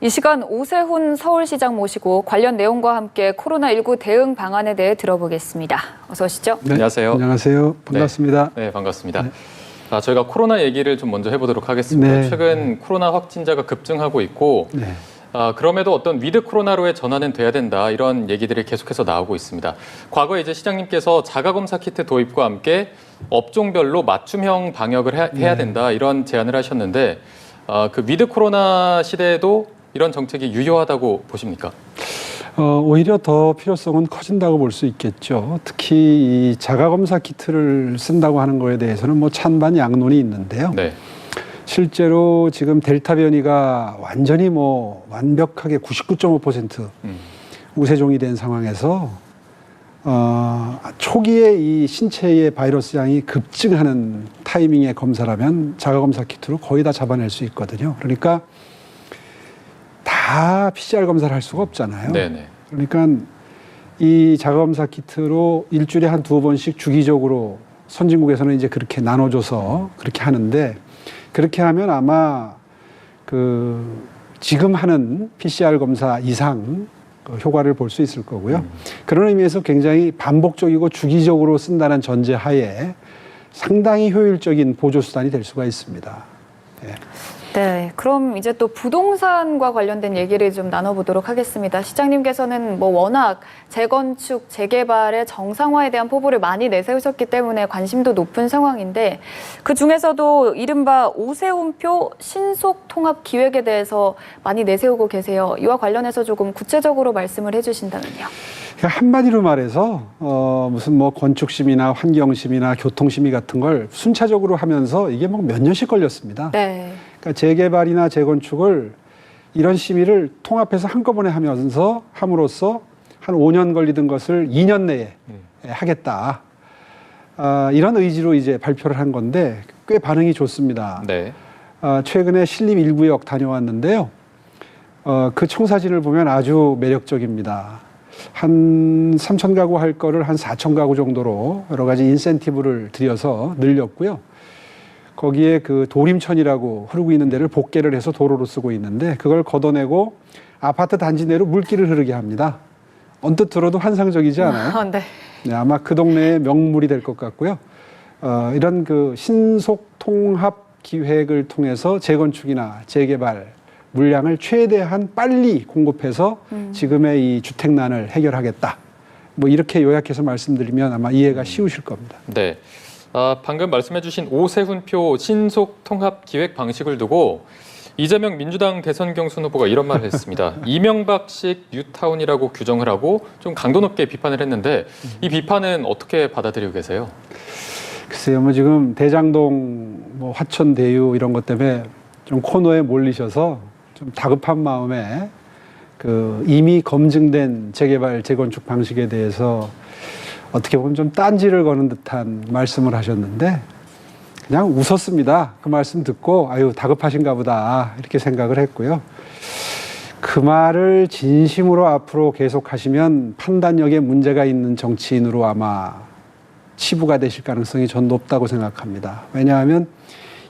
이 시간 오세훈 서울시장 모시고 관련 내용과 함께 코로나19 대응 방안에 대해 들어보겠습니다. 어서 오시죠. 네, 안녕하세요. 안녕하세요. 반갑습니다. 네, 반갑습니다. 저희가 코로나 얘기를 좀 먼저 해보도록 하겠습니다. 네. 최근 코로나 확진자가 급증하고 있고 네. 그럼에도 어떤 위드 코로나로의 전환은 돼야 된다 이런 얘기들이 계속해서 나오고 있습니다. 과거에 이제 시장님께서 자가검사 키트 도입과 함께 업종별로 맞춤형 방역을 해야 된다 이런 제안을 하셨는데 그 위드 코로나 시대에도 이런 정책이 유효하다고 보십니까? 오히려 더 필요성은 커진다고 볼 수 있겠죠. 특히 이 자가검사 키트를 쓴다고 하는 거에 대해서는 뭐 찬반 양론이 있는데요. 네. 실제로 지금 델타 변이가 완전히 뭐 완벽하게 99.5% 우세종이 된 상황에서 초기에 이 신체의 바이러스 양이 급증하는 타이밍의 검사라면 자가검사 키트로 거의 다 잡아낼 수 있거든요. 그러니까 다 PCR 검사를 할 수가 없잖아요. 네네. 그러니까 이 자가검사 키트로 일주일에 한 2번씩 주기적으로 선진국에서는 이제 그렇게 나눠줘서 그렇게 하는데 그렇게 하면 아마 그 지금 하는 PCR 검사 이상 효과를 볼 수 있을 거고요. 그런 의미에서 굉장히 반복적이고 주기적으로 쓴다는 전제하에 상당히 효율적인 보조 수단이 될 수가 있습니다. 네. 네, 그럼 이제 또 부동산과 관련된 얘기를 좀 나눠보도록 하겠습니다. 시장님께서는 뭐 워낙 재건축, 재개발의 정상화에 대한 포부를 많이 내세우셨기 때문에 관심도 높은 상황인데 그 중에서도 이른바 오세훈표 신속통합 기획에 대해서 많이 내세우고 계세요. 이와 관련해서 조금 구체적으로 말씀을 해주신다면요. 한마디로 말해서 무슨 뭐 건축심의나 환경심의나 교통심의 같은 걸 순차적으로 하면서 이게 뭐 몇 년씩 걸렸습니다. 네. 그러니까 재개발이나 재건축을 이런 심의를 통합해서 한꺼번에 함으로써 한 5년 걸리던 것을 2년 내에 하겠다. 이런 의지로 이제 발표를 한 건데 꽤 반응이 좋습니다. 네. 최근에 신림 1구역 다녀왔는데요. 그 청사진을 보면 아주 매력적입니다. 한 3천 가구 할 거를 한 4천 가구 정도로 여러 가지 인센티브를 들여서 늘렸고요. 거기에 그 도림천이라고 흐르고 있는 데를 복개를 해서 도로로 쓰고 있는데 그걸 걷어내고 아파트 단지 내로 물길을 흐르게 합니다. 언뜻 들어도 환상적이지 않아요? 네. 네, 아마 그 동네의 명물이 될 것 같고요. 이런 그 신속 통합 기획을 통해서 재건축이나 재개발 물량을 최대한 빨리 공급해서 지금의 이 주택난을 해결하겠다. 뭐 이렇게 요약해서 말씀드리면 아마 이해가 쉬우실 겁니다. 네. 방금 말씀해주신 오세훈표 신속통합 기획 방식을 두고 이재명 민주당 대선 경선 후보가 이런 말을 했습니다. 이명박식 뉴타운이라고 규정을 하고 좀 강도 높게 비판을 했는데 이 비판은 어떻게 받아들이고 계세요? 글쎄요, 뭐 지금 대장동, 뭐 화천대유 이런 것 때문에 좀 코너에 몰리셔서 좀 다급한 마음에 그 이미 검증된 재개발, 재건축 방식에 대해서 어떻게 보면 좀 딴지를 거는 듯한 말씀을 하셨는데 그냥 웃었습니다. 그 말씀 듣고 아유 다급하신가 보다 이렇게 생각을 했고요. 그 말을 진심으로 앞으로 계속하시면 판단력에 문제가 있는 정치인으로 아마 치부가 되실 가능성이 전 높다고 생각합니다. 왜냐하면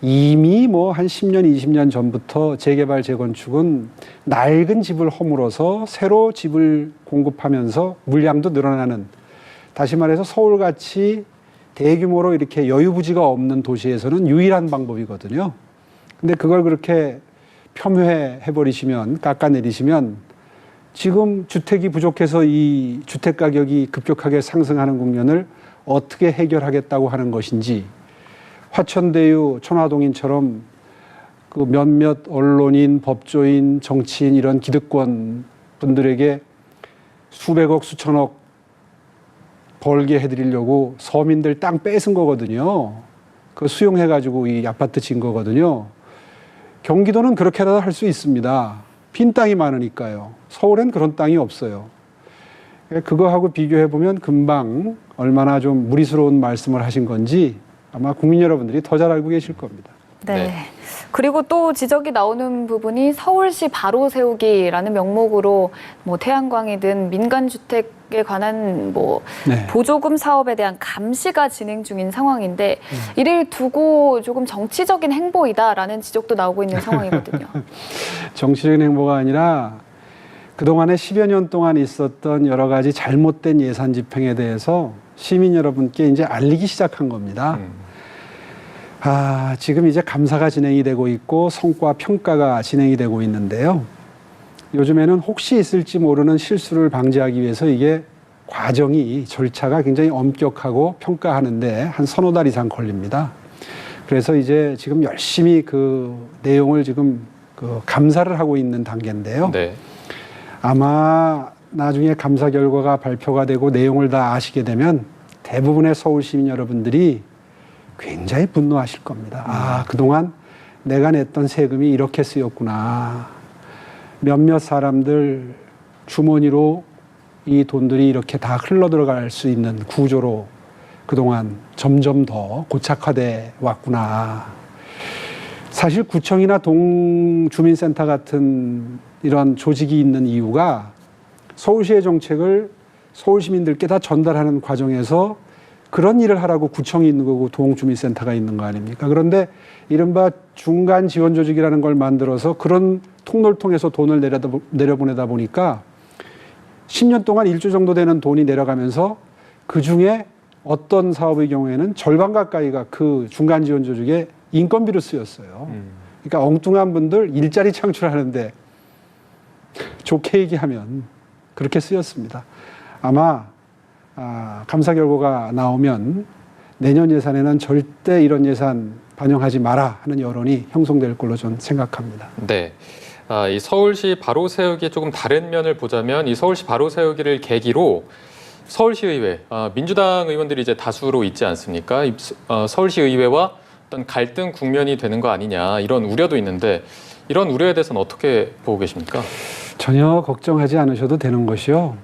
이미 뭐 한 10년, 20년 전부터 재개발, 재건축은 낡은 집을 허물어서 새로 집을 공급하면서 물량도 늘어나는 다시 말해서 서울같이 대규모로 이렇게 여유부지가 없는 도시에서는 유일한 방법이거든요. 근데 그걸 그렇게 폄훼해버리시면, 깎아내리시면 지금 주택이 부족해서 이 주택 가격이 급격하게 상승하는 국면을 어떻게 해결하겠다고 하는 것인지 화천대유, 천화동인처럼 그 몇몇 언론인, 법조인, 정치인 이런 기득권 분들에게 수백억, 수천억 벌게 해드리려고 서민들 땅 뺏은 거거든요. 그 수용해가지고 이 아파트 진 거거든요. 경기도는 그렇게라도 할 수 있습니다. 빈 땅이 많으니까요. 서울엔 그런 땅이 없어요. 그거하고 비교해보면 금방 얼마나 좀 무리스러운 말씀을 하신 건지 아마 국민 여러분들이 더 잘 알고 계실 겁니다. 네. 그리고 또 지적이 나오는 부분이 서울시 바로 세우기라는 명목으로 뭐 태양광이든 민간주택 원학에 관한 뭐 네. 보조금 사업에 대한 감시가 진행 중인 상황인데 이를 두고 조금 정치적인 행보이다라는 지적도 나오고 있는 상황이거든요. 정치적인 행보가 아니라 그동안에 10여 년 동안 있었던 여러 가지 잘못된 예산 집행에 대해서 시민 여러분께 이제 알리기 시작한 겁니다. 지금 이제 감사가 진행이 되고 있고 성과 평가가 진행이 되고 있는데요. 요즘에는 혹시 있을지 모르는 실수를 방지하기 위해서 이게 과정이 절차가 굉장히 엄격하고 평가하는데 한 서너 달 이상 걸립니다. 그래서 이제 지금 열심히 그 내용을 지금 그 감사를 하고 있는 단계인데요. 네. 아마 나중에 감사 결과가 발표가 되고 내용을 다 아시게 되면 대부분의 서울 시민 여러분들이 굉장히 분노하실 겁니다. 그동안 내가 냈던 세금이 이렇게 쓰였구나. 몇몇 사람들 주머니로 이 돈들이 이렇게 다 흘러 들어갈 수 있는 구조로 그동안 점점 더 고착화돼 왔구나. 사실 구청이나 동주민센터 같은 이런 조직이 있는 이유가 서울시의 정책을 서울 시민들께 다 전달하는 과정에서 그런 일을 하라고 구청이 있는 거고 동주민센터가 있는 거 아닙니까? 그런데 이른바 중간 지원 조직이라는 걸 만들어서 그런 통로를 통해서 돈을 내려보내다 보니까 10년 동안 1조 정도 되는 돈이 내려가면서 그중에 어떤 사업의 경우에는 절반 가까이가 그 중간 지원 조직의 인건비로 쓰였어요. 그러니까 엉뚱한 분들 일자리 창출하는데 좋게 얘기하면 그렇게 쓰였습니다. 아마 감사 결과가 나오면 내년 예산에는 절대 이런 예산 반영하지 마라 하는 여론이 형성될 걸로 저는 생각합니다. 네. 이 서울시 바로 세우기 조금 다른 면을 보자면 이 서울시 바로 세우기를 계기로 서울시의회, 민주당 의원들이 이제 다수로 있지 않습니까? 서울시의회와 어떤 갈등 국면이 되는 거 아니냐 이런 우려도 있는데 이런 우려에 대해서는 어떻게 보고 계십니까? 전혀 걱정하지 않으셔도 되는 것이요.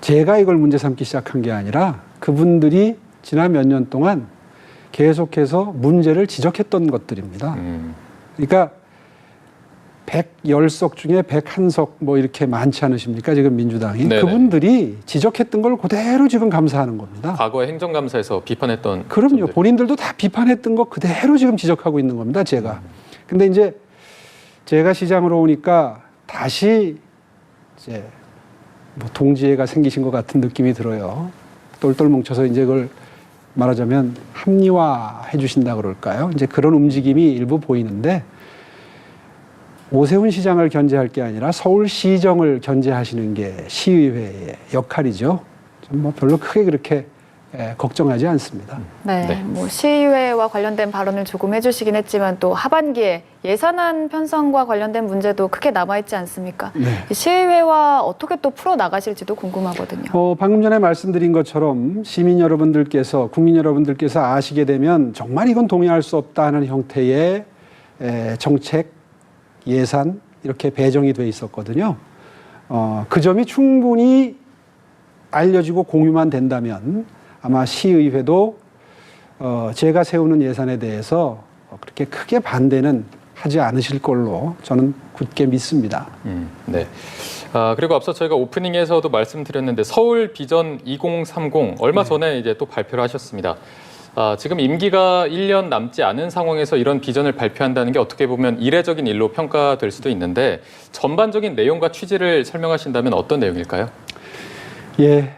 제가 이걸 문제 삼기 시작한 게 아니라 그분들이 지난 몇 년 동안 계속해서 문제를 지적했던 것들입니다. 그러니까 110석 중에 101석 뭐 이렇게 많지 않으십니까? 지금 민주당이. 네네. 그분들이 지적했던 걸 그대로 지금 감사하는 겁니다. 과거에 행정감사에서 비판했던 그럼요. 점들. 본인들도 다 비판했던 거 그대로 지금 지적하고 있는 겁니다. 제가. 근데 이제 제가 시장으로 오니까 다시 이제 뭐 동지애가 생기신 것 같은 느낌이 들어요. 똘똘 뭉쳐서 이제 그걸 말하자면 합리화해 주신다 그럴까요? 이제 그런 움직임이 일부 보이는데 오세훈 시장을 견제할 게 아니라 서울시정을 견제하시는 게 시의회의 역할이죠. 좀 뭐 별로 크게 그렇게 걱정하지 않습니다. 네, 네. 뭐 시의회와 관련된 발언을 조금 해주시긴 했지만 또 하반기에 예산안 편성과 관련된 문제도 크게 남아있지 않습니까? 네. 시의회와 어떻게 또 풀어 나가실지도 궁금하거든요. 방금 전에 말씀드린 것처럼 시민 여러분들께서, 국민 여러분들께서 아시게 되면 정말 이건 동의할 수 없다 하는 형태의 정책, 예산 이렇게 배정이 돼 있었거든요. 그 점이 충분히 알려지고 공유만 된다면 아마 시의회도 제가 세우는 예산에 대해서 그렇게 크게 반대는 하지 않으실 걸로 저는 굳게 믿습니다. 네. 그리고 앞서 저희가 오프닝에서도 말씀드렸는데 서울 비전 2030 얼마 전에 이제 또 발표를 하셨습니다. 지금 임기가 1년 남지 않은 상황에서 이런 비전을 발표한다는 게 어떻게 보면 이례적인 일로 평가될 수도 있는데 전반적인 내용과 취지를 설명하신다면 어떤 내용일까요? 예,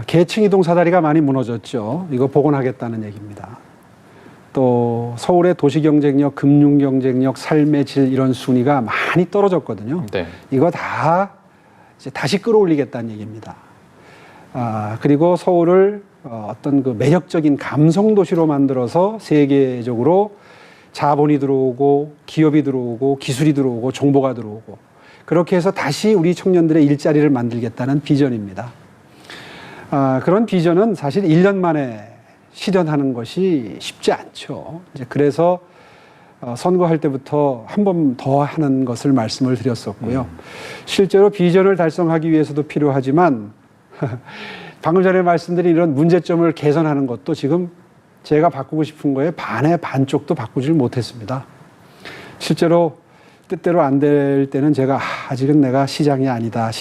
계층 이동 사다리가 많이 무너졌죠. 이거 복원하겠다는 얘기입니다. 또 서울의 도시 경쟁력, 금융 경쟁력, 삶의 질 이런 순위가 많이 떨어졌거든요. 네. 이거 다 이제 다시 끌어올리겠다는 얘기입니다. 그리고 서울을 어떤 그 매력적인 감성 도시로 만들어서 세계적으로 자본이 들어오고 기업이 들어오고 기술이 들어오고 정보가 들어오고 그렇게 해서 다시 우리 청년들의 일자리를 만들겠다는 비전입니다. 그런 비전은 사실 1년 만에 실현하는 것이 쉽지 않죠. 이제 그래서 선거할 때부터 한 번 더 하는 것을 말씀을 드렸었고요. 실제로 비전을 달성하기 위해서도 필요하지만 방금 전에 말씀드린 이런 문제점을 개선하는 것도 지금 제가 바꾸고 싶은 거에 반의 반쪽도 바꾸질 못했습니다. 실제로 뜻대로 안 될 때는 제가 아직은 내가 시장이 아니다.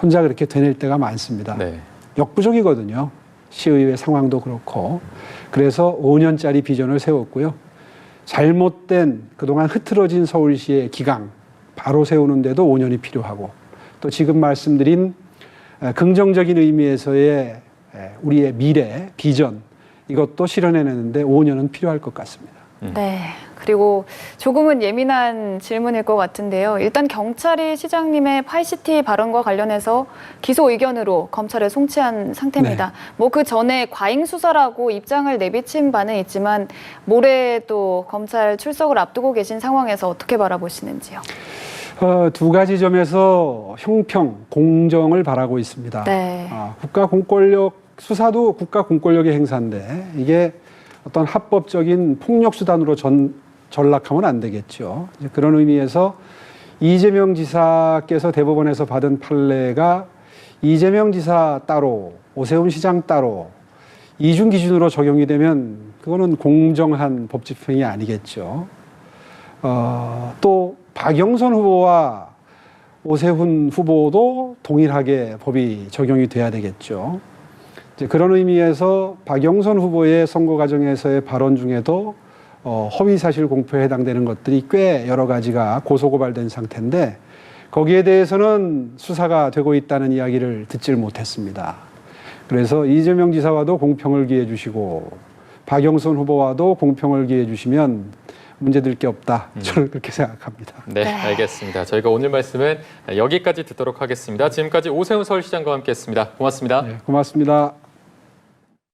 혼자 그렇게 되낼 때가 많습니다. 네. 역부족이거든요. 시의회 상황도 그렇고. 그래서 5년짜리 비전을 세웠고요. 잘못된 그동안 흐트러진 서울시의 기강 바로 세우는데도 5년이 필요하고 또 지금 말씀드린 긍정적인 의미에서의 우리의 미래, 비전 이것도 실현해내는데 5년은 필요할 것 같습니다. 네. 그리고 조금은 예민한 질문일 것 같은데요. 일단 경찰이 시장님의 파이시티 발언과 관련해서 기소 의견으로 검찰에 송치한 상태입니다. 네. 뭐 그 전에 과잉 수사라고 입장을 내비친 바는 있지만 모레 또 검찰 출석을 앞두고 계신 상황에서 어떻게 바라보시는지요? 두 가지 점에서 형평, 공정을 바라고 있습니다. 네. 국가 공권력, 수사도 국가 공권력의 행사인데 이게 어떤 합법적인 폭력 수단으로 전락하면 안 되겠죠. 이제 그런 의미에서 이재명 지사께서 대법원에서 받은 판례가 이재명 지사 따로, 오세훈 시장 따로 이중 기준으로 적용이 되면 그거는 공정한 법 집행이 아니겠죠. 또 박영선 후보와 오세훈 후보도 동일하게 법이 적용이 돼야 되겠죠. 이제 그런 의미에서 박영선 후보의 선거 과정에서의 발언 중에도 허위사실 공표에 해당되는 것들이 꽤 여러 가지가 고소고발된 상태인데 거기에 대해서는 수사가 되고 있다는 이야기를 듣질 못했습니다. 그래서 이재명 지사와도 공평을 기해 주시고 박영선 후보와도 공평을 기해 주시면 문제될 게 없다. 저는 그렇게 생각합니다. 네, 알겠습니다. 저희가 오늘 말씀은 여기까지 듣도록 하겠습니다. 지금까지 오세훈 서울시장과 함께했습니다. 고맙습니다. 네, 고맙습니다.